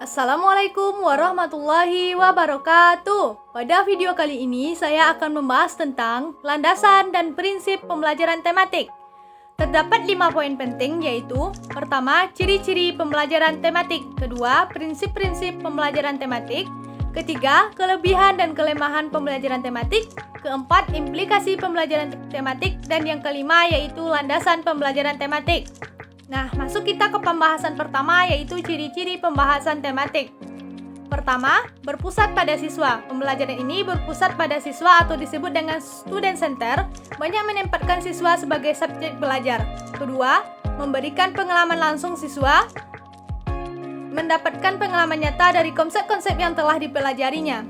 Assalamualaikum warahmatullahi wabarakatuh. Pada video kali ini saya akan membahas tentang landasan dan prinsip pembelajaran tematik. Terdapat 5 poin penting, yaitu: pertama, ciri-ciri pembelajaran tematik; kedua, prinsip-prinsip pembelajaran tematik; ketiga, kelebihan dan kelemahan pembelajaran tematik; keempat, implikasi pembelajaran tematik; dan yang kelima yaitu landasan pembelajaran tematik. Nah, masuk kita ke pembahasan pertama, yaitu ciri-ciri pembahasan tematik. Pertama, berpusat pada siswa. Pembelajaran ini berpusat pada siswa atau disebut dengan student center, banyak menempatkan siswa sebagai subjek belajar. Kedua, memberikan pengalaman langsung siswa, mendapatkan pengalaman nyata dari konsep-konsep yang telah dipelajarinya.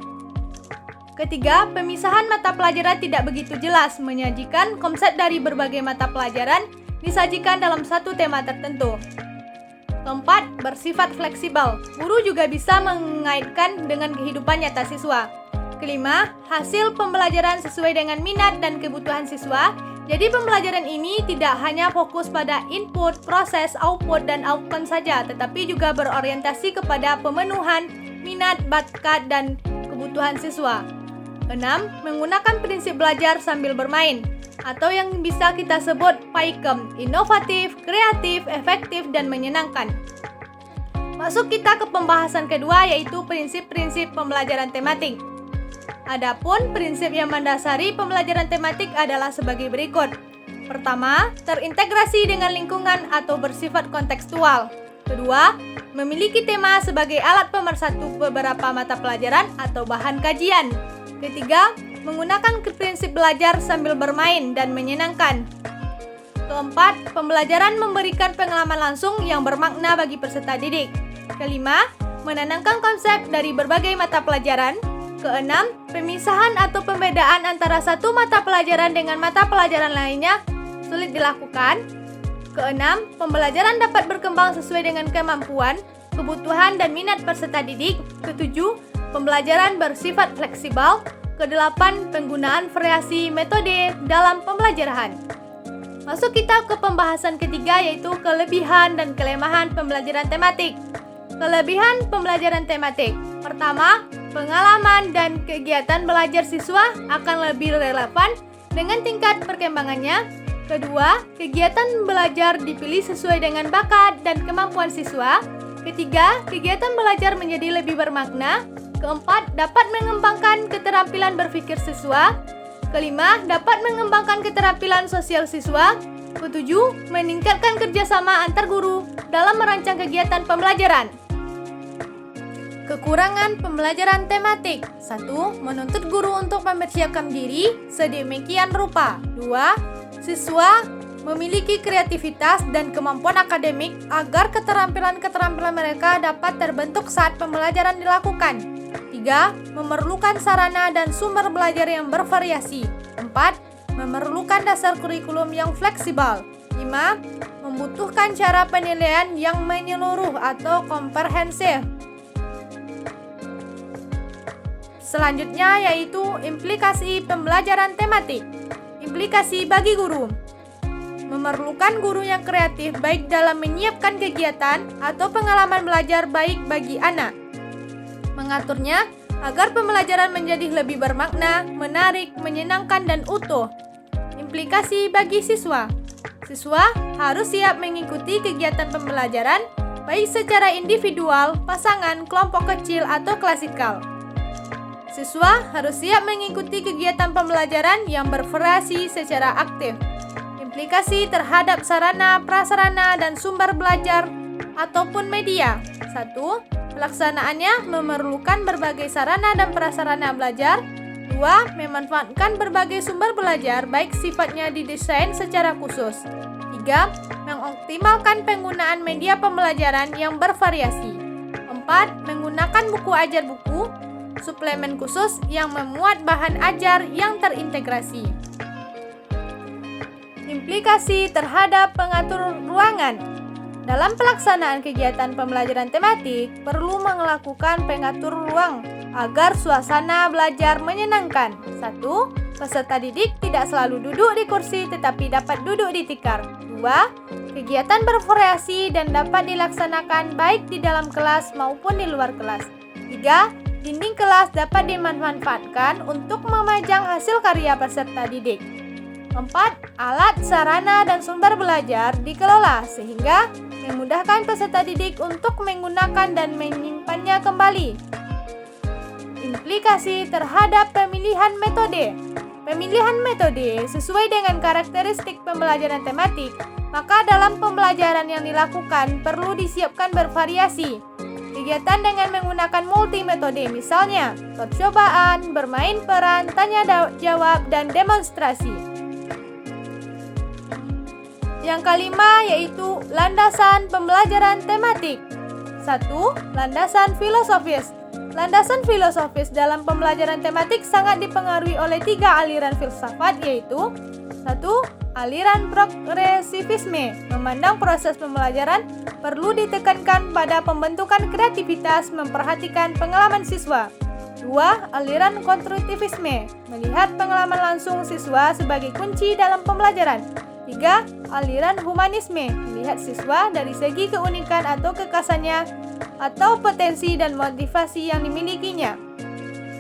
Ketiga, pemisahan mata pelajaran tidak begitu jelas, menyajikan konsep dari berbagai mata pelajaran disajikan dalam satu tema tertentu. Keempat, bersifat fleksibel. Guru juga bisa mengaitkan dengan kehidupan nyata siswa. Kelima, hasil pembelajaran sesuai dengan minat dan kebutuhan siswa. Jadi pembelajaran ini tidak hanya fokus pada input, proses, output, dan outcome saja, tetapi juga berorientasi kepada pemenuhan minat, bakat, dan kebutuhan siswa. 6. Menggunakan prinsip belajar sambil bermain, atau yang bisa kita sebut PAIKEM, inovatif, kreatif, efektif, dan menyenangkan. Masuk kita ke pembahasan kedua, yaitu prinsip-prinsip pembelajaran tematik. Adapun prinsip yang mendasari pembelajaran tematik adalah sebagai berikut. Pertama, terintegrasi dengan lingkungan atau bersifat kontekstual. Kedua, memiliki tema sebagai alat pemersatu beberapa mata pelajaran atau bahan kajian. Ketiga, menggunakan prinsip belajar sambil bermain dan menyenangkan. Keempat, pembelajaran memberikan pengalaman langsung yang bermakna bagi peserta didik. Kelima, menanamkan konsep dari berbagai mata pelajaran. Keenam, pemisahan atau pembedaan antara satu mata pelajaran dengan mata pelajaran lainnya sulit dilakukan. Keenam, pembelajaran dapat berkembang sesuai dengan kemampuan, kebutuhan, dan minat peserta didik. Ketujuh, pembelajaran bersifat fleksibel. Kedelapan, penggunaan variasi metode dalam pembelajaran. Masuk kita ke pembahasan ketiga, yaitu kelebihan dan kelemahan pembelajaran tematik. Kelebihan pembelajaran tematik. Pertama, pengalaman dan kegiatan belajar siswa akan lebih relevan dengan tingkat perkembangannya. Kedua, kegiatan belajar dipilih sesuai dengan bakat dan kemampuan siswa. Ketiga, kegiatan belajar menjadi lebih bermakna. Keempat, dapat mengembangkan keterampilan berpikir siswa. Kelima, dapat mengembangkan keterampilan sosial siswa. Ketujuh, meningkatkan kerjasama antar guru dalam merancang kegiatan pembelajaran. Kekurangan pembelajaran tematik. 1. Menuntut guru untuk mempersiapkan diri sedemikian rupa. 2. Siswa memiliki kreativitas dan kemampuan akademik agar keterampilan-keterampilan mereka dapat terbentuk saat pembelajaran dilakukan. 3. Memerlukan sarana dan sumber belajar yang bervariasi. 4. Memerlukan dasar kurikulum yang fleksibel. 5. Membutuhkan cara penilaian yang menyeluruh atau komprehensif. Selanjutnya yaitu implikasi pembelajaran tematik. Implikasi bagi guru. Memerlukan guru yang kreatif baik dalam menyiapkan kegiatan atau pengalaman belajar baik bagi anak. Mengaturnya agar pembelajaran menjadi lebih bermakna, menarik, menyenangkan, dan utuh. Implikasi bagi siswa. Siswa harus siap mengikuti kegiatan pembelajaran baik secara individual, pasangan, kelompok kecil, atau klasikal. Siswa harus siap mengikuti kegiatan pembelajaran yang bervariasi secara aktif. Implikasi terhadap sarana, prasarana, dan sumber belajar ataupun media. 1. Pelaksanaannya memerlukan berbagai sarana dan prasarana belajar. 2. Memanfaatkan berbagai sumber belajar baik sifatnya didesain secara khusus. 3. Mengoptimalkan penggunaan media pembelajaran yang bervariasi. 4. Menggunakan buku ajar buku, suplemen khusus yang memuat bahan ajar yang terintegrasi. Implikasi terhadap pengatur ruangan. Dalam pelaksanaan kegiatan pembelajaran tematik, perlu melakukan pengatur ruang agar suasana belajar menyenangkan. 1. Peserta didik tidak selalu duduk di kursi tetapi dapat duduk di tikar. 2. Kedua, kegiatan bervariasi dan dapat dilaksanakan baik di dalam kelas maupun di luar kelas. Tiga, dinding kelas dapat dimanfaatkan untuk memajang hasil karya peserta didik. 4. Alat, sarana, dan sumber belajar dikelola sehingga memudahkan peserta didik untuk menggunakan dan menyimpannya kembali. Implikasi terhadap pemilihan metode. Pemilihan metode sesuai dengan karakteristik pembelajaran tematik, maka dalam pembelajaran yang dilakukan perlu disiapkan bervariasi. Kegiatan dengan menggunakan multimetode misalnya percobaan, bermain peran, tanya jawab, dan demonstrasi. Yang kelima yaitu landasan pembelajaran tematik. 1. Landasan filosofis. Landasan filosofis dalam pembelajaran tematik sangat dipengaruhi oleh 3 aliran filsafat yaitu 1. Aliran progresivisme, memandang proses pembelajaran perlu ditekankan pada pembentukan kreativitas, memperhatikan pengalaman siswa. 2. Aliran konstruktivisme, melihat pengalaman langsung siswa sebagai kunci dalam pembelajaran. 3. Aliran humanisme, melihat siswa dari segi keunikan atau kekhasannya atau potensi dan motivasi yang dimilikinya.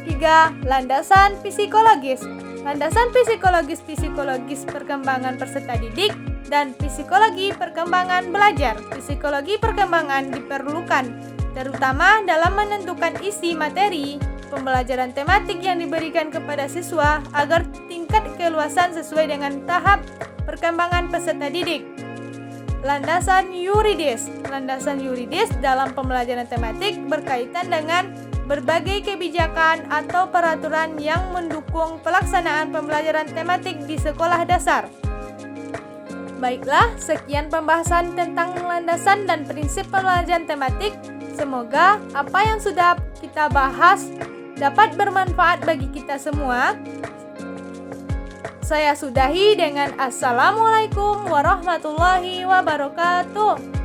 3. Landasan psikologis. Landasan psikologis perkembangan peserta didik dan psikologi perkembangan belajar. Psikologi perkembangan diperlukan terutama dalam menentukan isi materi pembelajaran tematik yang diberikan kepada siswa agar tingkat keluasan sesuai dengan tahap perkembangan peserta didik. Landasan yuridis. Landasan yuridis dalam pembelajaran tematik berkaitan dengan berbagai kebijakan atau peraturan yang mendukung pelaksanaan pembelajaran tematik di sekolah dasar. Baiklah, sekian pembahasan tentang landasan dan prinsip pembelajaran tematik. Semoga apa yang sudah kita bahas dapat bermanfaat bagi kita semua. Saya sudahi dengan Assalamualaikum warahmatullahi wabarakatuh.